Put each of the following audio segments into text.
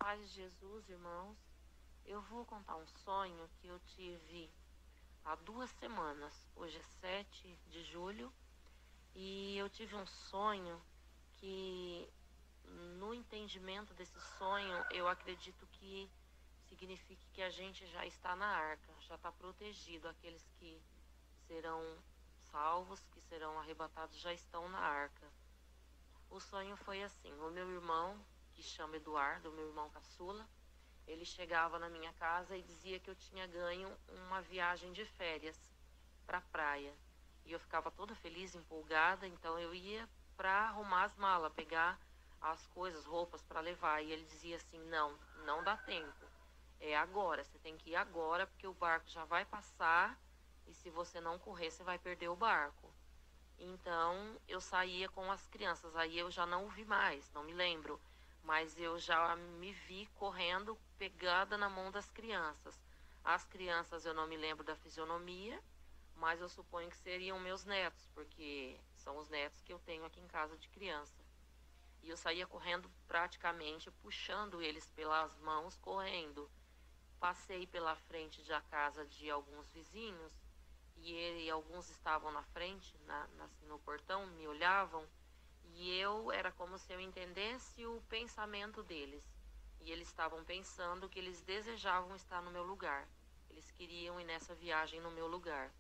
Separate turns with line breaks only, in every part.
paz de Jesus, irmãos. Eu vou contar um sonho que eu tive há 2 semanas. Hoje é 7 de julho e eu tive um sonho que, no entendimento desse sonho, eu acredito que signifique que a gente já está na arca, já está protegido. Aqueles que serão salvos, que serão arrebatados, já estão na arca. O sonho foi assim: o meu irmão, que chama Eduardo, o meu irmão caçula, ele chegava na minha casa e dizia que eu tinha ganho uma viagem de férias para a praia. E eu ficava toda feliz, empolgada, então eu ia para arrumar as malas, pegar as coisas, roupas para levar. E ele dizia assim: não, não dá tempo, é agora, você tem que ir agora, porque o barco já vai passar e se você não correr, você vai perder o barco. Então eu saía com as crianças, aí eu já não o vi mais, não me lembro, mas eu já me vi correndo, pegada na mão das crianças. As crianças eu não me lembro da fisionomia, mas eu suponho que seriam meus netos, porque são os netos que eu tenho aqui em casa de criança. E eu saía correndo, praticamente puxando eles pelas mãos, correndo. Passei pela frente da casa de alguns vizinhos e alguns estavam na frente, no portão, me olhavam, e era como se eu entendesse o pensamento deles. E eles estavam pensando que eles desejavam estar no meu lugar. Eles queriam ir nessa viagem no meu lugar.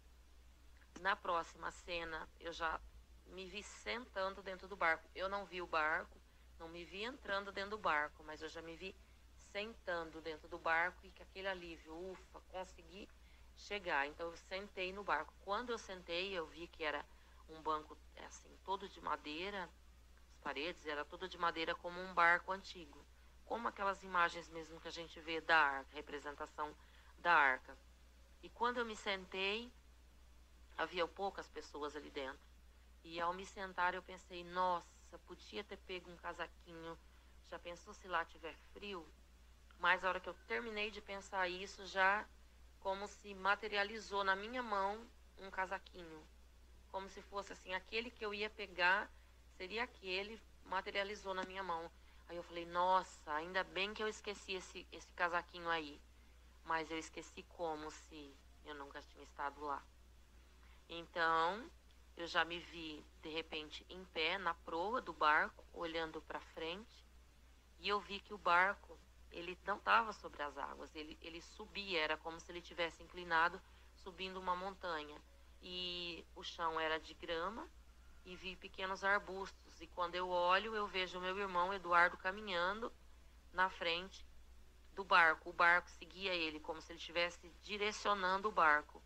Na próxima cena, eu já me vi sentando dentro do barco. Eu não vi o barco, não me vi entrando dentro do barco, mas eu já me vi sentando dentro do barco e com aquele alívio, ufa, consegui chegar. Então eu sentei no barco. Quando eu sentei, eu vi que era um banco assim, todo de madeira, as paredes eram todas de madeira, como um barco antigo, como aquelas imagens mesmo que a gente vê da arca, representação da arca. E quando eu me sentei, havia poucas pessoas ali dentro. E ao me sentar eu pensei: nossa, podia ter pego um casaquinho. Já pensou se lá tiver frio? Mas a hora que eu terminei de pensar isso, já como se materializou na minha mão um casaquinho. Como se fosse assim, aquele que eu ia pegar, seria aquele, materializou na minha mão. Aí eu falei: nossa, ainda bem que eu esqueci esse casaquinho aí. Mas eu esqueci como se eu nunca tinha estado lá. Então, eu já me vi, de repente, em pé, na proa do barco, olhando para frente. E eu vi que o barco, ele não estava sobre as águas, ele subia, era como se ele tivesse inclinado, subindo uma montanha. E o chão era de grama e vi pequenos arbustos. E quando eu olho, eu vejo o meu irmão Eduardo caminhando na frente do barco. O barco seguia ele, como se ele estivesse direcionando o barco,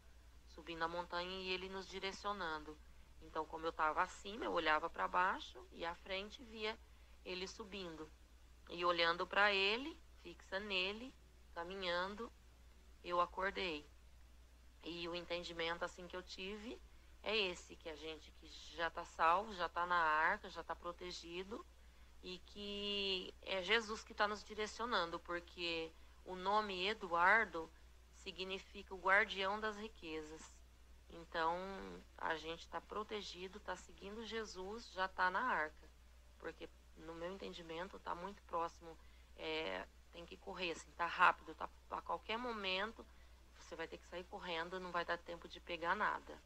subindo a montanha e ele nos direcionando. Então, como eu estava acima, eu olhava para baixo e à frente via ele subindo. E olhando para ele, fixa nele, caminhando, eu acordei. E o entendimento assim que eu tive é esse, que a gente que já está salvo, já está na arca, já está protegido, e que é Jesus que está nos direcionando, porque o nome Eduardo significa o guardião das riquezas. Então, a gente está protegido, está seguindo Jesus, já está na arca. Porque, no meu entendimento, está muito próximo, tem que correr, assim, está rápido, tá, a qualquer momento você vai ter que sair correndo, não vai dar tempo de pegar nada.